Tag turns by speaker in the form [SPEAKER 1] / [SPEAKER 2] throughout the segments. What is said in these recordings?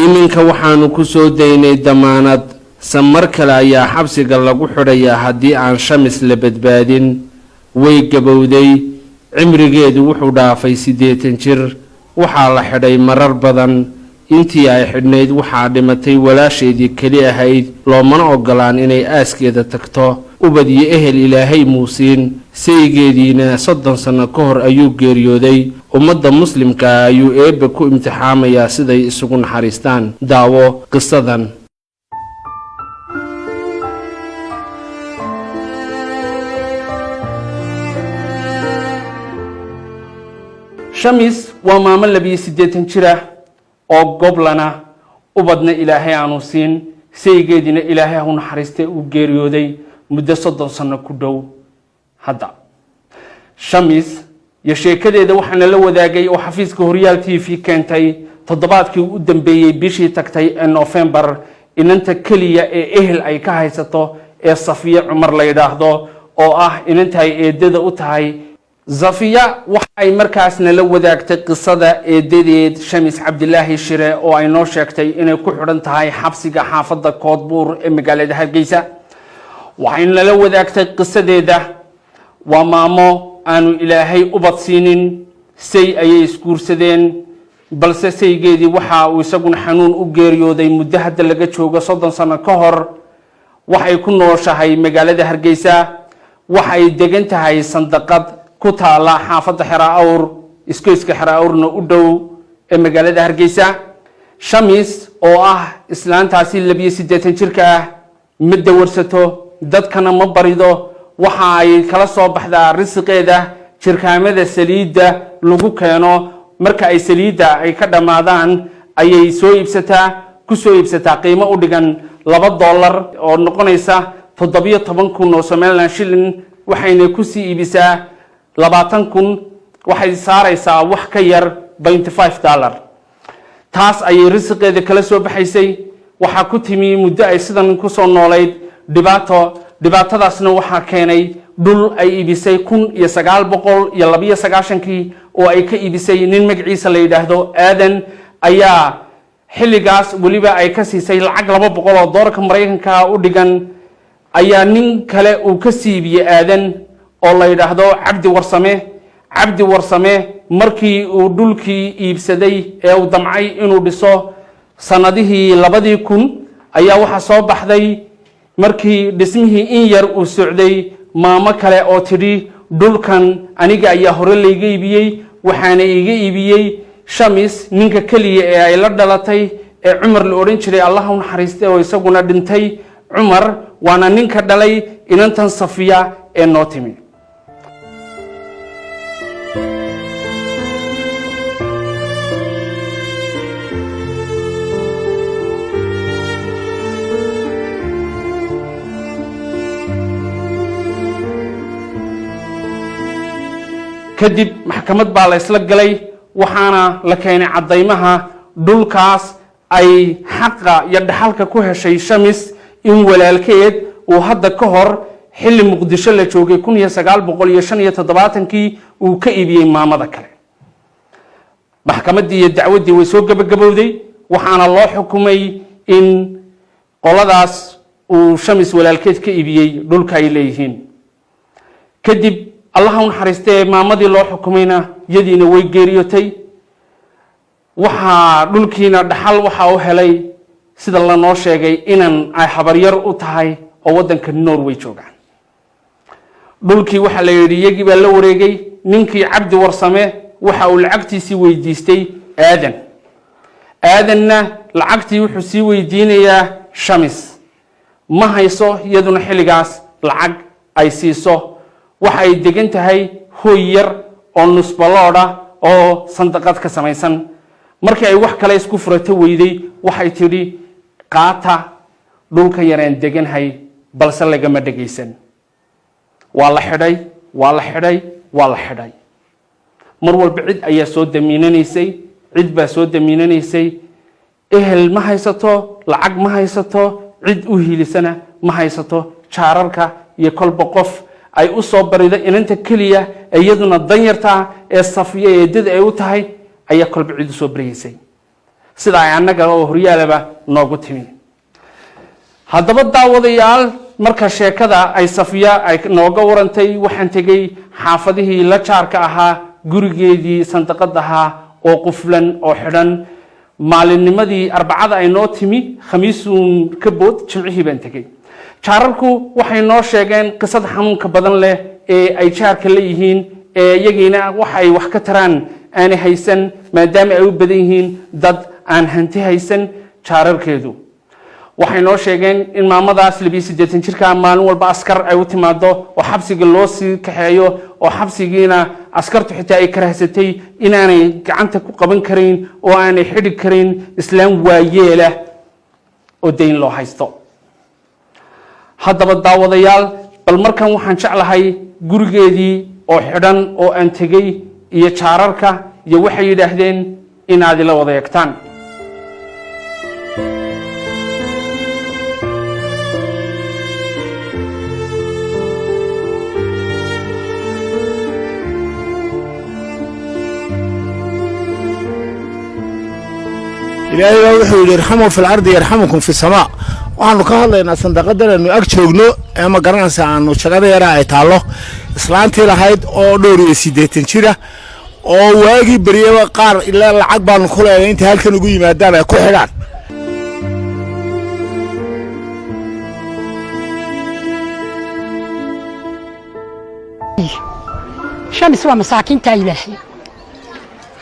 [SPEAKER 1] iminka waxaanu ku soo daynay damaanad samar kale ayaa xabsiga lagu xidhayaa haddii aan shamis la badbaadin way gabowday cimrigeedu wuxuu dhaafay 80 jir waxaa la xidhay marar badan intii ay xidhnayd waxaa dhimatay walaasheedii keli ahayd loomana ogolaan inay aaskeeda tagto ubad iyo ehel ilaahay muusiin saygeediina 30 sano ka hor ayuu geeriyooday ummadda muslimka ayuu eebbe ku imtixaamayaa siday isugu naxariistaan daawo qisadan shamis waa maamo 82 jira oo goblana ubadna ilaahay aanu siin saygeediina ilaahay u naxariistay uu geeriyooday muddo 30 sano ku dhow hadda shamis iyo sheekadeeda waxaana la wadaagay oo xafiiska Horyaal TV keentay toddobaadkii u dambeeyay bishii tagtay ee November inanta kaliya ee ehel ay ka haysato ee Safiya Cumar la yiraahdo oo ah inanta ay eedada u tahay Safiya waxay markaasna la wadaagtay qisada eedadeed Shamis Cabdilaahi Shire oo ay noo sheegtay inay ku xidhan tahay xabsiga xaafadda Koodbuur ee magaalada Hargeysa waxayna la wadaagtay qisadeeda waa maamo aanu ilaahay ubad siinin say ayay isguursadeen balse saygeedii waxa uu isaguna xanuun u geeriyooday muddo hadda laga joogo 30 sano ka hor waxay ku nooshahay magaalada Hargeysa waxay degan tahay sandaqad ku taala xaafadda Xiraawr iskooyska Xiraawrna u dhow ee magaalada Hargeysa Shamis oo ah islaantaasi 82 jirka ah mid warsato dadkana ma barido waxa ay kala soo baxdaa risqeeda jirkaamada saliida lagu keeno marka ay saliida ay ka dhamaadaan ayay soo iibsataa qiimo u dhigan $2 oo noqonaysa 17,000 oo Somaliland shilling waxayna ku sii iibisaa 20,000 waxay saaraysaa wax ka yar $25 taas ayay risqeeda kala soo baxaysay waxa ku timi muddo ay sidan ku soo noolayd dhibaatadaasna waxa keenay dhul ay iibisay 1992 oo ay ka iibisay nin magaciisa la yiraahdo Aadan ayaa xilligaas waliba ay ka siisay lacag $200 Mareykanka u dhigan ayaa nin kale uu ka siibiyay Aadan oo la yiraahdo Cabdi Warsame markii uu dhulkii iibsaday ee uu damcay inuu dhiso sanadihii 2000 ayaa waxa soo baxday markii dhismihii in yar uu socday maamo kale oo tidhi dhulkan aniga ayaa hore layga iibiyay waxaana iga iibiyay Shamis ninka kaliya ee ay la dhalatay ee Cumar la oran jiray Allah u naxariistay oo isaguna dhintay Cumar waana ninka dhalay inantan Safiya ee noo timi kadib maxkamad baa la isla galay waxaana la keenay cadeymaha dhulkaas ay xaqa iyo dhaxalka ku heshay Shamis in walaalkeed uu hadda ka hor xilli Muqdisho la joogay 1975 uu ka iibiyay maamada kale maxkamadii iyo dacwadii way soo gabagabowday waxaana loo xukumay in qoladaas uu Shamis walaalkeed ka iibiyay dhulka ay leeyihiin kadib Allah u naxariistay maamadii loo xukumayna yadiina way geeriyotay waxa dhulkiina dhaxal waxa uu helay sida la noo sheegay inaan ay habaryar u tahay oo wadanka Norway joogaan dhulkii waxa la yiri yagi baa la wareegay ninkii Cabdi Warsame waxa uu lacagtiisii weydiistay aadanna lacagtii wuxuu sii weydiinayaa Shamis ma hayso yaduna xilligaas lacag ay siiso waxay degan tahay hooy yar oo nusbalooda oo sandaqad ka samaysan markii ay wax kale isku furato weyday waxay tiri qaata dhulka yareen deganhay balse lagama dhageysan waa la xidhay mar walba cid ayaa soo damiinanaysay ehel ma haysato lacag ma haysato cid u hiilisana ma haysato jaararka iyo kolba qof ay u soo barido inanta kaliya iyaduna danyarta ee Safiya eedada ay u tahay ayaa kolba cid u soo bariysay sida ay annaga oo horyaalaba noogu timi haddaba daawadayaal marka sheekada ay Safiya ay nooga warantay waxaan tegay xaafadihii la jaarka ahaa gurigeedii sandaqada ahaa oo quflan oo xidhan maalinnimadii arbacada ay noo timi khamiisuun ka bood jimcihii baan tegay jaararku waxay noo sheegeen qisad xanuunka badan leh ee ay jaarka leeyihiin ee iyagiina waxa ay wax ka taraan aan haysan maadaama ay u badan yihiin dad aan hanti haysan jaararkeedu waxay noo sheegeen in maamadaas 82 jirka maalin walba askar ay u timaado oo xabsiga loo sii kaxeeyo oo xabsigiina askartu xitaa ay karaahsatay inaanay gacanta ku qaban karin oo aanay xidhi karin islaam waayeela oo deyn loo haysto haddaba daawadayaal bal markan waxaan jeclahay gurigeedii oo xidhan oo aan tegay iyo jaararka iyo waxay yidhaahdeen inaad ila wada eegtaan
[SPEAKER 2] إلهي وحي يرحمه في الأرض يرحمكم في السماء وأنا كهلا إن صندقنا إنه أكتشوجنو أما قرنا سأنو شغله يراعي تعالى إسلامتي لهيد أو دوري سيدتين شيرة أو واجي بريء قار إلا العقبة نخلها أنت هل كانوا جوي مادة كحلان
[SPEAKER 3] شمس ومساكين تايلهي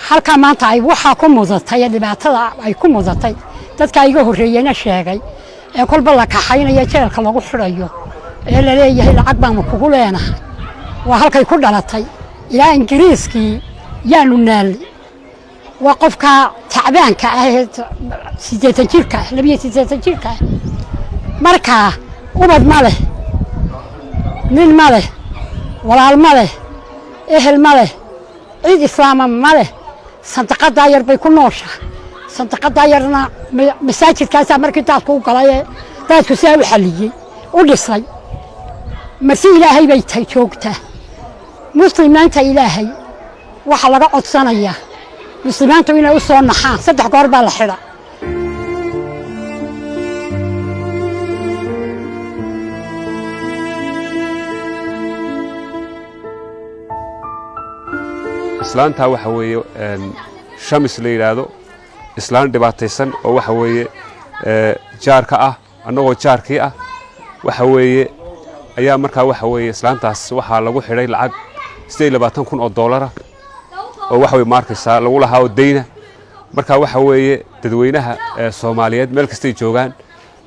[SPEAKER 3] halka maanta ay waxa ku mudatay dhibaatada ay ku mudatay dadka iga horeeyayna sheegay ee kolba la kaxaynaya jeelka lagu xirayo ee la leeyahay lacag baan kugu leenahay waa halkay ku dhalatay ilaa ingiriiskii yaanu naal waa qofka tacbaanka ah 80 jirka 82 jirka marka ubad ma leh nin ma leh walaal ma leh ehel ma leh cid islaam ma leh صندقة داير بيكون نوشة صندقة دايرنا مساجد كاسة مركز تاسكو قلايا تاسكو ساوي حليي ودسلي مرسي إلهي بيتهي شوكته مسلمان تا إلهي وحلقة عدسانية مسلمان توينا وصول نحان صدح قربة الحرة
[SPEAKER 4] islaanta waxa weeye shamis la yiraahdo islaan dhibaataysan oo waxa weeye jaarka ah anagoo jaarkii ah waxa weeye ayaa markaa waxa weeye islaantaas waxa lagu xidhay lacag $28,000 oo waxa weeye markaysa lagu lahaa deyna markaa waxa weeye dadweynaha Soomaaliyeed meel kasta ay joogaan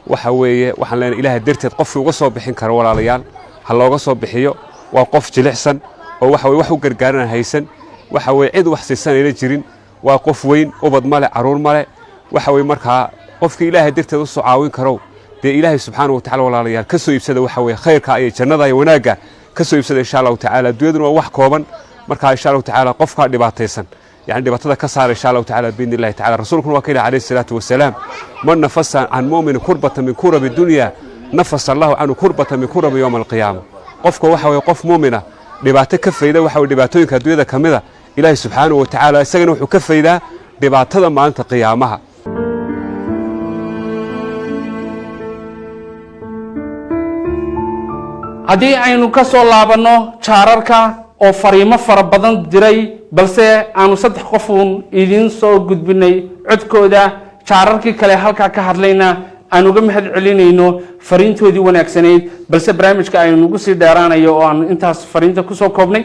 [SPEAKER 4] waxa weeye waxaan leenahay Ilaahay darteed qofkii uga soo bixin karo walaalayaal ha looga soo bixiyo waa qof jilicsan oo waxa weeye wax u gargaaran haysan waxa weeye cid wax siisanayna jirin waa qof weyn ubad male caruur male waxa weeye markaa qofkii Ilaahay darteed u soo caawin karo de Ilaahay subhanahu wa ta'ala walaalayaal ka soo iibsada waxa weeye khayrka ay jannada ay wanaaga ka soo iibsada insha Allah ta'ala dunyaduna waa wax kooban markaa insha Allah ta'ala qofka dhibaataysan يعني دبتها كسر إن شاء الله تعالى بإذن الله تعالى رسولكم وكيل عليه الصلاة والسلام من نفس عن مؤمن كربة من كرب الدنيا نفس الله عنه كربة من كرب يوم القيامة قفك وحوي قف مؤمنة دبتك كفيدة وحوي دبتوين كدوية كمذا إلهي سبحانه وتعالى سجن وحكفيدة دبتها ما أنت قيامها
[SPEAKER 1] haddii aynu ka soo laabano jaararka oo fariimo fara badan diray balse aanu saddex qofuun idin soo gudbinay codkooda jaararkii kale halka ka hadlayna aan uga mahad celinayno fariintoodii wanaagsaneed balse barnaamijka aynu ugu sii dheeraanayo oo aan intaas fariinta ku soo koobnay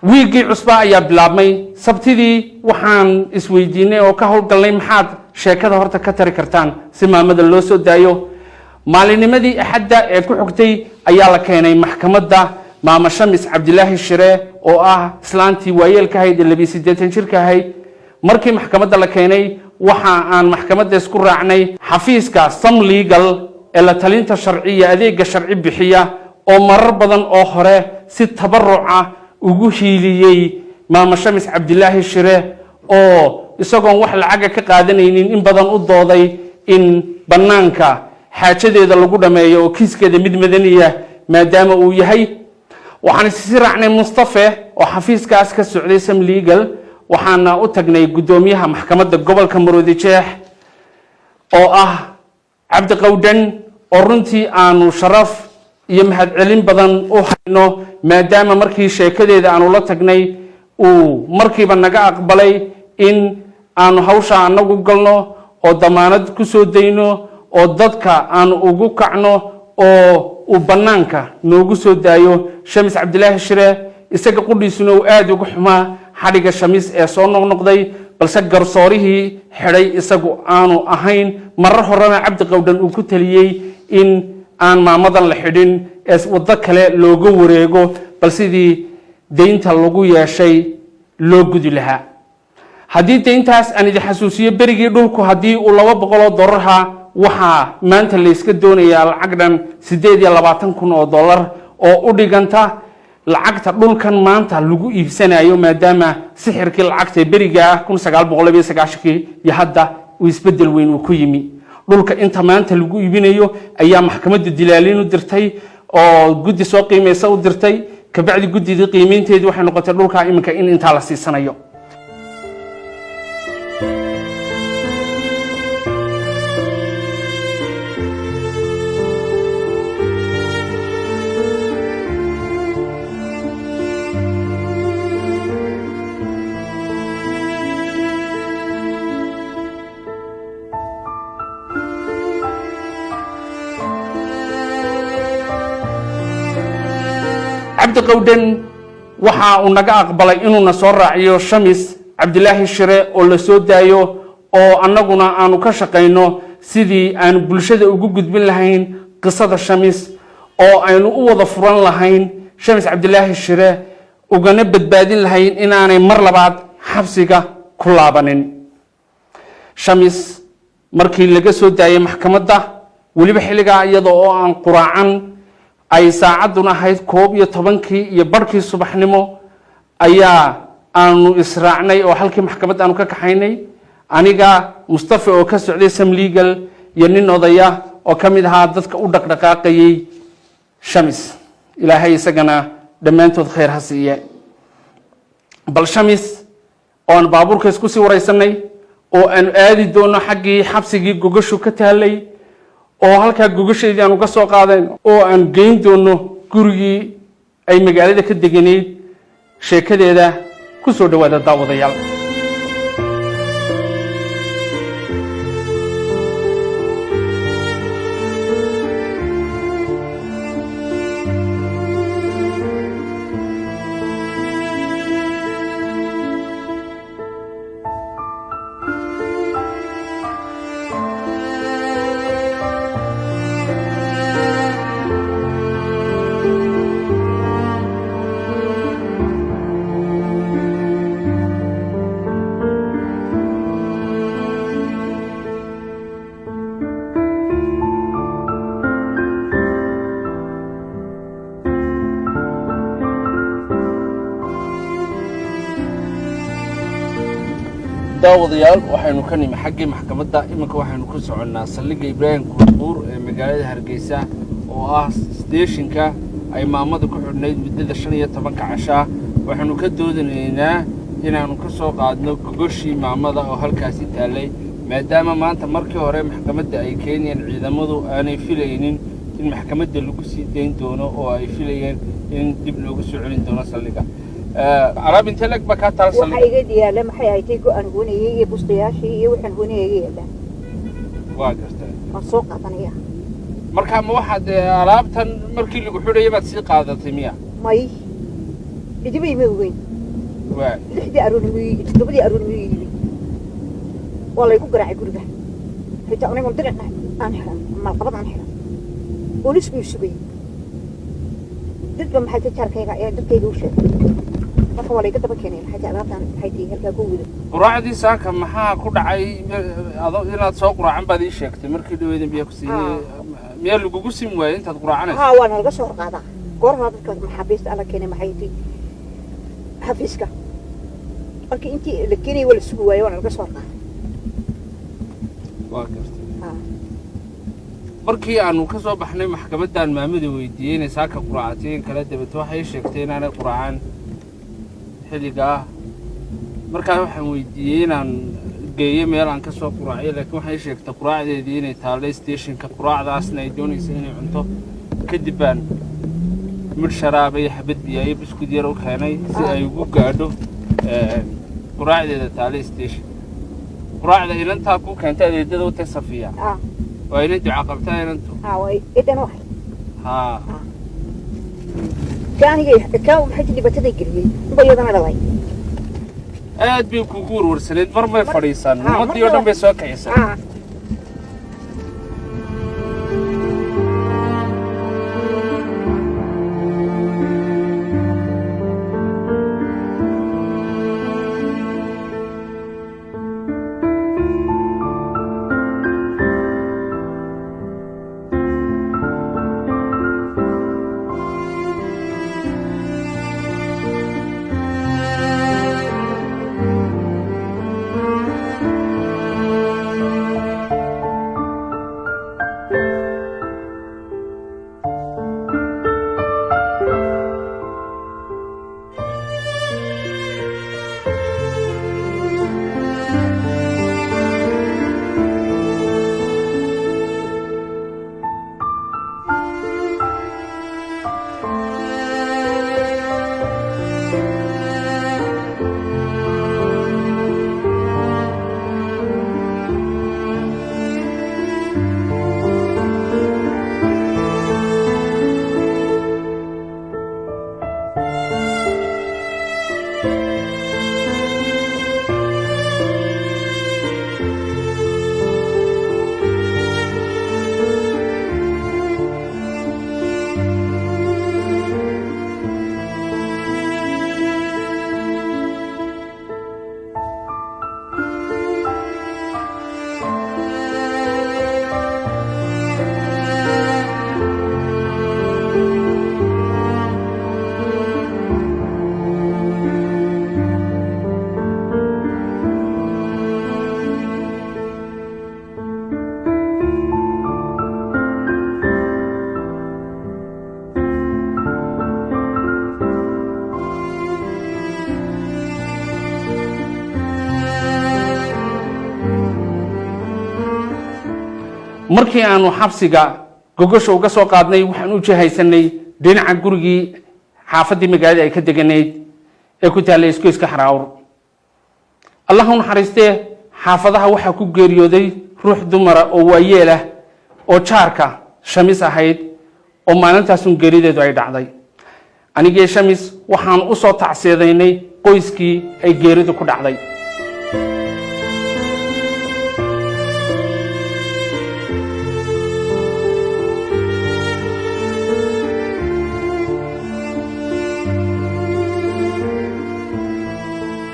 [SPEAKER 1] wiigii cusba ayaa bilaabmay sabtidii waxaan isweydiinay oo ka howlgalnay maxaad sheekada horta ka tari kartaan si maamada loo soo daayo maalinimadii axadda ee ku xigtay ayaa la keenay maxkamadda maama Shamis Cabdilaahi Shire oo ah islaantii waayeelka ahayd ee 82 jirka ahayd markii maxkamadda la keenay waxa aan maxkamadda isku raacnay xafiiska Sam Legal ee la talinta sharciga adeega sharci bixiya oo marar badan oo hore si tabaruc ah ugu hiiliyay maama Shamis Cabdilaahi Shire oo isagoon wax lacag ka qaadanaynin in badan u dooday in banaanka xaajadeeda lagu dhameeyo oo kiiskeeda mid madaniya maadaama uu yahay waxaan si raacnay Mustafa oo xafiiskaas ka socday Sam Legal waxaana u tagnay guddoomiyaha maxkamadda gobolka Maroodi Jeex oo ah Cabdi Qawdhan oo runtii aanu sharaf iyo mahadcelin badan u hayno maadaama markii sheekadeeda aanu la tagnay uu markiiba naga aqbalay in aanu hawsha anagu galno oo damaanad ku soo dayno oo dadka aanu ugu kacno oo uu banaanka noogu soo daayo Shamis Cabdilaahi Shire isaga qudhiisuna uu aad ugu xumaa xadhiga Shamis ee soo noqnoqday balse garsoorihii xidhay isagu aanu ahayn marar horena Cabdi Qawdhan uu ku taliyay in aan maamadan la xidhin ee wada kale looga wareego balsidii deynta lagu yeeshay loo gudi lahaa haddii deyntaas aan idin xasuusiyo berigii dhulku haddii uu $200 waxaa maanta la iska doonayaa lacag dhan $28,000 oo u dhiganta lacagta dhulkan maanta lagu iibsanayo maadaama sixirkii lacagta beriga 1990 iyo hadda uu isbedel weyn uu ku yimi dhulka inta maanta lagu iibinayo ayaa maxkamadda dilaalin u dirtay oo guddi soo qiimeeyay u dirtay kabacdi guddidii qiimeynteedu waxay noqotay dhulka iminka in inta la siisanayo Cabdi Qawdhan waxa uu naga aqbalay inuu na soo raaciyo Shamis Cabdilaahi Shire oo la soo daayo oo annaguna aanu ka shaqeyno sidii aan bulshada ugu gudbin lahayn qisada Shamis oo aynu u wada furan lahayn Shamis Cabdilaahi Shire ugana badbaadin lahayn inaanay mar labaad xabsiga ku laabanin Shamis markii laga soo daayay maxkamadda waliba xilliga iyada oo aan quraacan ay saacaduna ahayd 12 iyo barkii subaxnimo ayaa aanu israacnay oo halkii maxkamadda aanu ka kaxaynay aniga Mustafa oo ka socday Sam Legal iyo nin odaya oo kamid ahaa dadka u dhaqdhaqaaqayay Shamis ilaahay isagana dhamaantood khayr ha siiye bal Shamis oo aan baabuurka isku sii wareysanay oo aan aadi doono xaggii xabsigii gogashu ka taalay oo halka gogasheedii aanu ka soo qaadeen oo aan geyn doono gurigii ay magaalada ka deganeed sheekadeeda ku soo dhawaada daawadayaal daawadayaal waxaynu ka nimi xaggii maxkamadda iminka waxaynu ku soconnaa saldhigga Ibraahim Kuurbuur ee magaalada Hargeysa oo ah stationka ay maamadu ku xidhnayd muddada 15 casha waxaynu ka doodanaynaa inaanu ka soo qaadno gogoshii maamada oo halkaasi taalay maadaama maanta markii hore maxkamadda ay keenayeen ciidamadu aanay filaynin in maxkamadda lagu sii deyn doono oo ay filayeen in dib loogu soo celin doono saldhigga عرب انت لك بكات ترسل
[SPEAKER 5] وحاجه دي لما حياتيكو ان هونيه بوستياشي وحن هونيه لا
[SPEAKER 1] واقفت
[SPEAKER 5] مسوق قطنيه
[SPEAKER 1] marka ma waxaad alaabtan markii lagu xidhay baad si qaadatay miya
[SPEAKER 5] may idibay ma weyn
[SPEAKER 1] waa
[SPEAKER 5] lixdii aroonimii todobadii aroonimii wala igu garaacay guriga xitaa anigu diracna aan xiran malqabad aan xiran boolis buu sugay dadba maxay ka jarkayga ee dadkayga u sheegay marka wala iga daba keenay xataa alaabtan maxay tii halka ku wada
[SPEAKER 1] quraacdii saaka maxaa ku dhacay adoo inaad soo quraacan baad ii sheegtay markii dhaweydin biyo ku siiyay meel lagu sim waayay intaad quraacanayso
[SPEAKER 5] ها وانا laga soo qaada goor hada dadka maxaabiista ala keenay maxay tii xafiiska markii intii la keenay wala sugu waayay waana laga soo qaada
[SPEAKER 1] waa gartay markii aanu ka soo baxnay maxkamadan maamada weydiiyay saaka quraacateen kala dibad waxay sheegtay inaanay quraacan xiliga markaa waxaan weydiiyey inaan geeyo meel aan ka soo quraacyo laakiin waxay sheegtay quraacdeedii inay taallay stationka quraacdaasna ay doonaysa inay cunto kadib baan midh sharaaba iyo xabad biyo iyo biskud yar u keenay si ay ugu gaadho quraacdeeda taallay station quraacda inantaa ku keentay adeegyada u tahay Safiya waa inay duca qabtaa inantu
[SPEAKER 5] way idan wax كان حاجة بتدي قريب بيض أنا دواي
[SPEAKER 1] aad bay kugu warwarsaneed mar may fadhiisan ummadii oo dhan bay soo kicisa markii aanu xabsiga gogosha uga soo qaadnay waxaan u jihaysanay dhinaca gurigii xaafadii magaalada ay ka deganayd ee ku taallay iska xaraawr Allah uu naxariistee xaafadaha waxa ku geeriyooday ruux dumara oo waayeel ah oo jaarka Shamis ahayd oo maalintaas geerideedu ay dhacday anigee Shamis waxaan u soo tacsiyeeynay qoyskii ay geeridu ku dhacday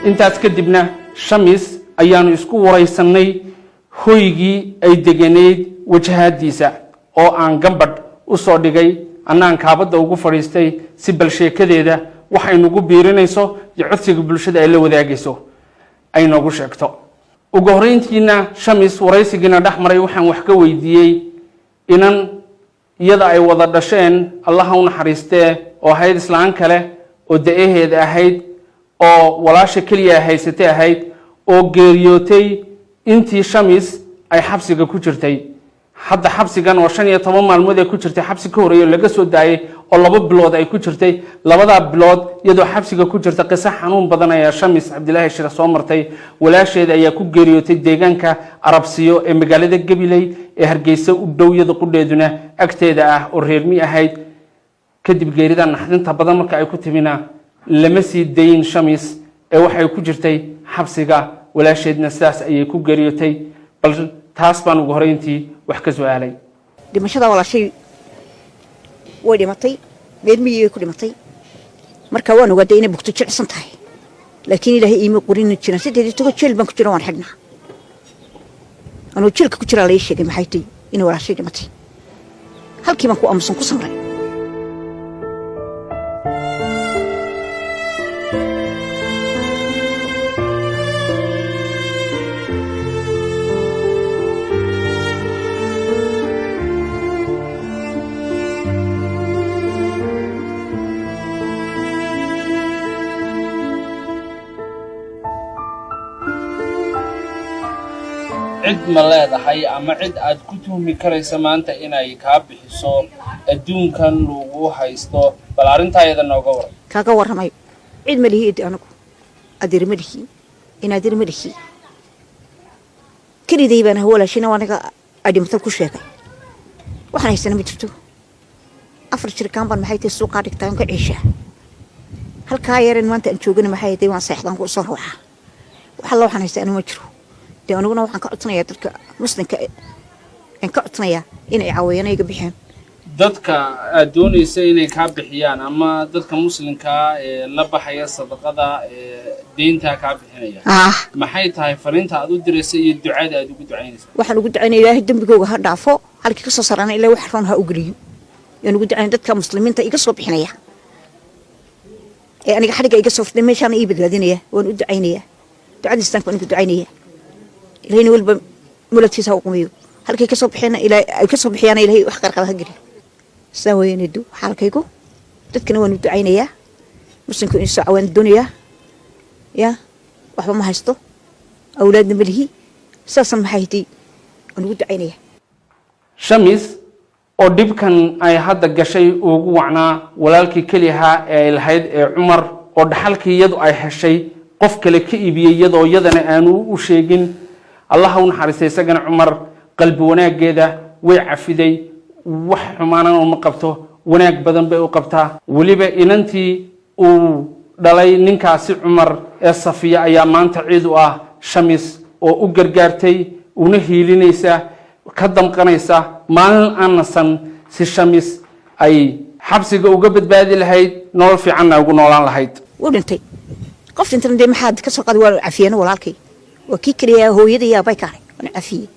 [SPEAKER 1] intaas kadibna Shamis ayaanu isku waraysanay hoygii ay deganeed wajahadiisa oo aan gambadh u soo dhigay annaan kaabada ugu fadhiistay si bal sheekadeeda waxay nagu biirinayso iyo codsiga bulshada ay la wadaagayso ay nagu sheegto ugu horeyntiina Shamis waraysigiina dhaxmaray waxaan wax ka weydiiyey inan iyada ay wada dhasheen Allah uu naxariistee oo ahayd islaan kale oo da'aheed ahayd oo walaasha kaliya haysatay ahayd oo geeriyootay intii Shamis ay xabsiga ku jirtay hadda xabsigan oo 15 maalmood ay ku jirtay xabsi ka horeeyo laga soo daayay oo 2 bilood ay ku jirtay labada bilood iyadoo xabsiga ku jirta qisa xanuun badan ayaa Shamis Cabdilaahi Shira soo martay walaasheed ayaa ku geeriyootay deegaanka Arabsiyo ee magaalada Gabiley ee Hargeysa u dhow yada qudheeduna agteeda ah oo reermi ahayd kadib geerida naxdinta badan marka ay ku timina lama sii dayn Shamis ee waxay ku jirtay xabsiga walaasheedna sidaas ayay ku geeriyootay bal taas baan ugu horeyntii wax ka su'aalay
[SPEAKER 5] dhimashada walaashay way dhimatay meedmiyay ku dhimatay marka waan ogaaday inay bugto jilcsan tahay laakiin ilaahay iima qorin jiran sideedii togo jeel baan ku jira waan xidhnaa anoo jeelka ku jira la ii sheegay maxay tahay in walaashay dhimatay halkii baan ku aamusan ku samray
[SPEAKER 1] ma leedahay ama cid aad ku tuhmi karaysa maanta inay kaa bixiso adduunkan lagu haysto bal arrintaa iyada nooga waran
[SPEAKER 5] kaaga warramay cid ma lihi anagu adir ma lihi inaadir ma lihi kaliday baan walaashina wanaga adimta ku sheegay waxaan haysana ma jirto afar jirkaan baan maxay tahay suuqa dhigtaan ka ciisha halka yareen maanta aan joogana maxay tahay waan seexdan ku soo ruuxa waxa loo waxaan haysana ma jiro de aniguna waxaan ka codsanayaa dadka muslimka aan ka codsanayaa inay caawiyaan iga bixiyaan
[SPEAKER 1] dadka aad doonaysa inay kaa bixiyaan ama dadka muslimka ee la baxaya sadaqada deynta kaa bixinaya maxay tahay fariinta aad u diraysa iyo ducada aad ugu ducaynaysa
[SPEAKER 5] waxaan ugu ducaynayaa ilaahay dambigooga ha dhaafo halkii ka soo sarana ilaahay wax roon ha u geliyo yaan ugu ducayn dadka muslimiinta iga soo bixinaya ee aniga xariga iga soo fidnay meeshaan ii badbaadinaya waan u ducaynayaa ducadiistaan waan ugu ducaynayaa ilaahayna walba mulatiisa u qumiyo halkii ka soo bixina ilaahay ka soo bixiyana ilaahay wax qarqad ha geliyo سوينيدو حالكيكو dadkana waan u ducaynayaa muslimku in soo cawaan dunya ya waxba ma haysto awlaadna malihi saasan maxay tahay aan ugu ducaynayaa
[SPEAKER 1] shamis oo dibkan ay hadda gashay ugu wacnaa walaalkii kaliya ee lahayd ee Umar oo dhaxalkii iyadu ay heshay qof kale ka iibiyay iyadoo iyadana aanu u sheegin Allah uu naxariistay isagana Umar qalbi wanaageeda way cafiday wax xumaana oo ma qabto wanaag badan bay u qabtaa waliba inantii uu dhalay ninkaasi Umar ee Safiya ayaa maanta ciid u ah shamis oo u gargaartay una hiilinaysa ka damqanaysa maalin aan nasan si shamis ay xabsiga uga badbaadi lahayd nolol fiican ugu noolaan lahayd
[SPEAKER 5] wadintay qof inta ndee maxaad ka soo qaadi waa afiyana walaalkay waa kii kaliya hooyadii aabay kaalay wana afiye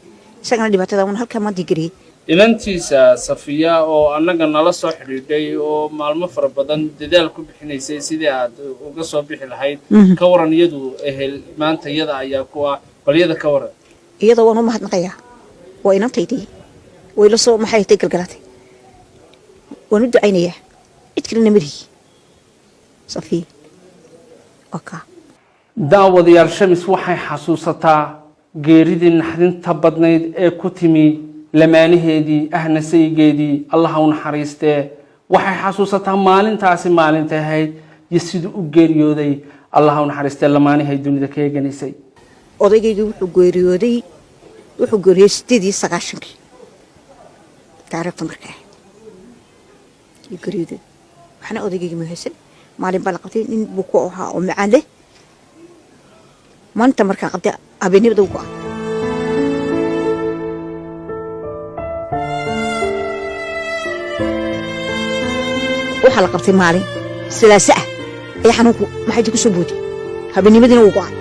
[SPEAKER 5] isagana dhibaatada uu halka ma digri
[SPEAKER 1] inantiisa Safiya oo anaga nala soo xiriiday oo maalmo fara badan dadaal ku bixinaysay sidii aad uga soo bixi lahayd ka waran iyadu ehel maanta iyada ayaa ku ah baliyada ka waran
[SPEAKER 5] iyada waan u mahadnaqayaa waa inantaydii way la soo maxay tahay galgalatay waan u ducaynayaa cid kale namari Safiya oka
[SPEAKER 1] daawadayaal shamis waxay xasuusataa geeridii naxdinta badnayd ee ku timi lamaanaheedii ahna saygeedii Allah uu naxariistay waxay xasuusataa maalintaasi maalinta ahayd iyo sidoo u geeriyooday Allah uu naxariistay lamaanahay dunida ka eeganeysay
[SPEAKER 5] odaygaygu wuxuu geeriyooday 8 taariikhda markaa geeriyooday waxna odaygaygu ma haysan maalin baa la qabtay nin buu ku ahaa oo macaan leh maanta markaa qabtay habeenimada ugu waxa la qabtay maalin silaasa ah ay xanuunku maxay ku soo boodi habeennimadina uu go'ay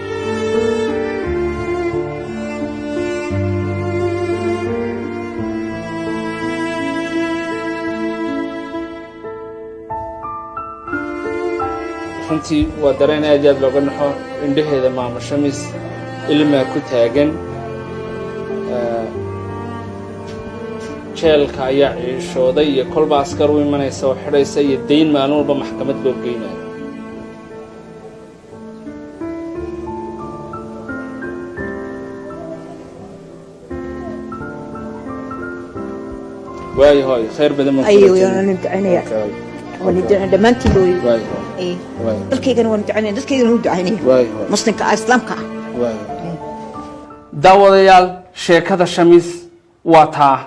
[SPEAKER 1] runtii waa dareen aad iyo aad looga naxo indhaheeda maamo shamis ilmaa ku taagan jeelka ayaa ciishooday iyo kolba askar u imanaysa oo xidhaysa iyo dayn maalin walba maxkamad loo geynayo waayo hooy khayr badan ma
[SPEAKER 5] ayo yana ducaynaya wali dhamaantii loo dadkaygana waan ducaynaya dadkaygana u ducaynaya muslimka islaamka
[SPEAKER 1] daawadayaal sheekada shamis waa taa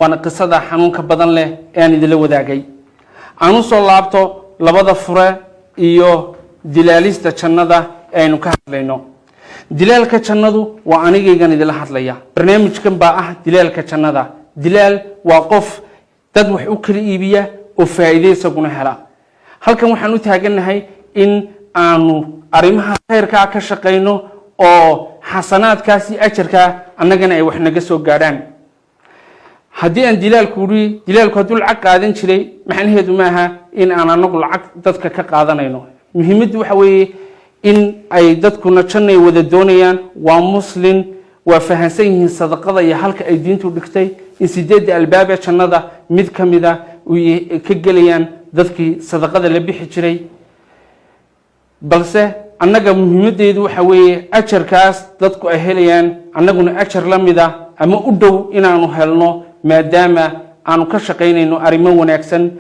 [SPEAKER 1] waana qisada xanuunka badan leh ee aan idila wadaagay aan u soo laabto labada fure iyo dilaalista jannada ee aynu ka hadlayno dilaalka jannadu waa anigaygan idila hadlaya barnaamijkan baa ah dilaalka jannada dilaal waa qof dad wax u kala iibiya oo faa'iido isaguna hela halkan waxaan u taaganahay in aanu arrimaha khayrka ka shaqeyno oo xasanaadkaasi ajarka annagana ay wax naga soo gaadhaan haddii aan dilaalku hadduu lacag qaadan jiray macnaheedu maaha in aan anagu lacag dadka ka qaadanayno muhiimaddu waxa weeye in ay dadkuna jannay wada doonayaan waa muslim waa fahansan yihiin sadaqada iyo halka ay diintu dhigtay in 8 albaab jannada mid kamida ka gelayaan dadkii sadaqada la bixi jiray balse annaga muhiimadeedu waxa weeye ajarkaas dadku ay helayaan annaguna ajar la mida ama u dhow inaanu helno maadaama aanu ka shaqaynayno arrimo wanaagsan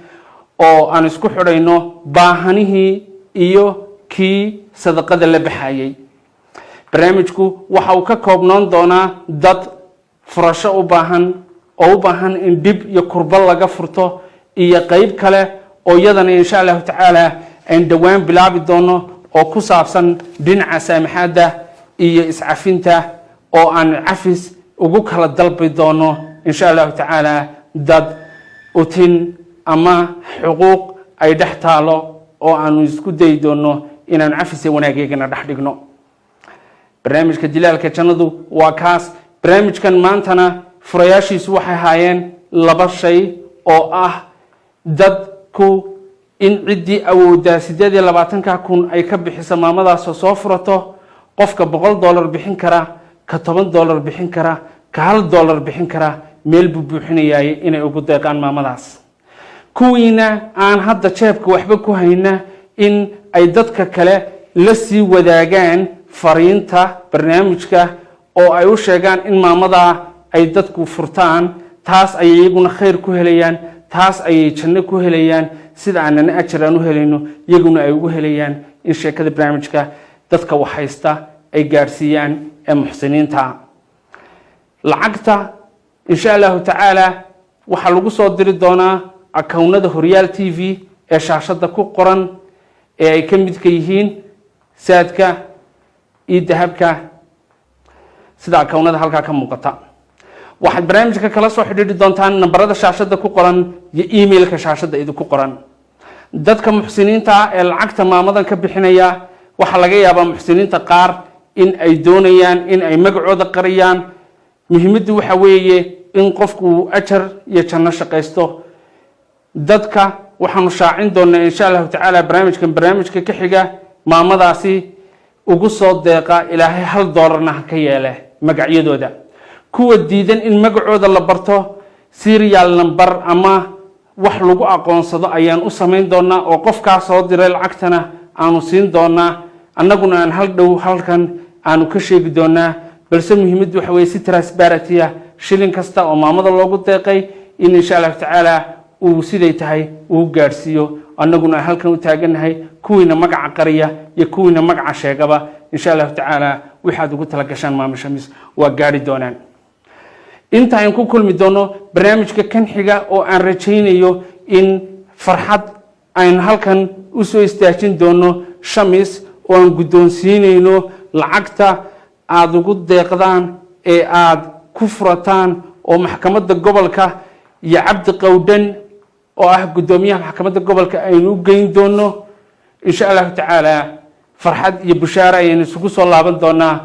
[SPEAKER 1] oo aan isku xidhayno baahanihii iyo kii sadaqada la baxayay. barnaamijku waxa uu ka koobnaan doonaa dad furasho u baahan oo u baahan in dib iyo kurba laga furto iyo qayb kale oo iyadana insha allahu tacaala aan dhowaan bilaabi doono oo ku saabsan dhinaca saamaxaadda iyo iscafinta oo aan cafis ugu kala dalbi doono insha allahu tacaala dad utin ama xuquuq ay dhex taalo oo aanu isku dayi doono inaan cafis wanaageegana dhex dhigno. barnaamijka Jilaalka Jannadu waa kaas. barnaamijkan maantana furayaashiisu waxay haayeen laba shay oo ah dadku in ciddii awoodaa 28,000 ay ka bixiso maamadaas soo furato, qofka $100 bixin kara, ka $10 bixin kara, ka $1 bixin kara, meel buu buuxinayay inay ugu deeqaan maamadaas. kuwiina aan hadda jeebka waxba ku hayna in ay dadka kale la sii wadaagaan fariinta barnaamijka oo ay u sheegaan in maamada ay dadku furtaan, taas ay iyaguna khayr ku helayaan, taas ay janno ku helayaan, sida aanana ajar aan u helayno iyaguna ay ugu helayaan in sheekada barnaamijka dadka wax haysta ay gaarsiiyaan ee muxsiniinta. lacagta insha allahu tacaala waxaa lagu soo diri doonaa akawnada Horyaal TV ee shaashada ku qoran ee ay ka midka yihiin saadka iyo dahabka sida akawnada halkaa ka muuqata. waxaad barnaamijka kala soo xidhiidhi doontaan nambarada shaashada ku qoran iyo emailka shaashada idinku qoran. dadka muxsiniinta ee lacagta maamadan ka bixinaya waxa laga yaabaa muxsiniinta qaar in ay doonayaan in ay magacooda qariyaan. muhiimaddu waxa weeye in qofku ajar iyo janno shaqaysto. dadka waxaanu shaacin doonaa insha allahu tacaala barnaamijka ka xiga maamadaasi ugu soo deeqa ilaahay $1 ka yeele magacyadooda. kuwa diidan in magacooda la barto serial number ama wax lagu aqoonsado ayaan u samayn doonaa oo qofkaa soo diray lacagtana aanu siin doonaa, annaguna aan hal dhow halkan aanu ka sheegi doonaa. balse muhiimaddu waxa weeye si transparency shilin kasta oo maamada loogu deeqay in insha allahu tacaala uu siday tahay uu gaarsiiyo, annaguna halkan u taaganahay kuwiina magaca qariya iyo kuwiina magaca sheegaba insha allahu tacaala waxaad ugu tala gashaan maamo Shamis waa gaari doonaan. inta aan ku kulmi doono barnaamijka kan xiga oo aan rajaynayo in farxad aan halkan u soo istaajin doono Shamis oo aan guddoonsiinayno lacagta aad ugu deeqdaan ee aad ku furataan oo maxkamadda gobolka iyo Cabdi Qowdhan oo ah gudoomiyaha maxkamadda gobolka aynu u geyn doono insha allahu tacaala. farxad iyo bushaara ayaynu isugu soo laaban doonaa.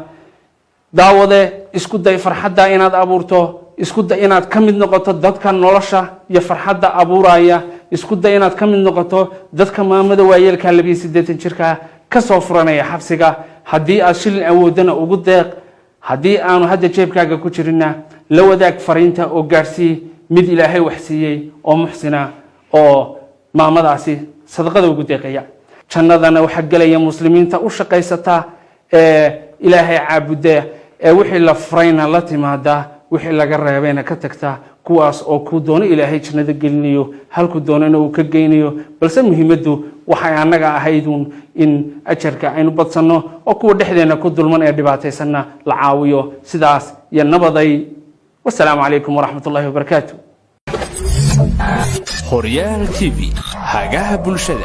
[SPEAKER 1] daawade isku day farxadda inaad abuurto, isku day inaad ka mid noqoto dadka nolosha iyo farxadda abuuraya, isku day inaad ka mid noqoto dadka maamada waayeelka 82 jirka ka soo furanaya xabsiga. haddii aad shilin awoodana ugu deeq, haddii aanu hadda jeebkaaga ku jirina la wadaag fariinta oo gaarsii mid ilaahay wax siiyey oo muxsina oo maamadaasi sadaqada ugu deeqaya. jannadana waxa galaya muslimiinta u shaqaysata ee ilaahay caabuda ee wixii la furayna la timaada, wixii laga reebayna ka tagta, kuwaas oo ku doono ilaahay jannada gelinayo halku doonana uu ka geynayo. balse muhiimaddu waxay annaga ahaydun in ajarka aynu badsanno oo kuwa dhexdeena ku dulman ee dhibaataysanna la caawiyo. sidaas iyo nabaday. والسلام عليكم ورحمة الله وبركاته.
[SPEAKER 6] Horyaal TV hagaha bulshada.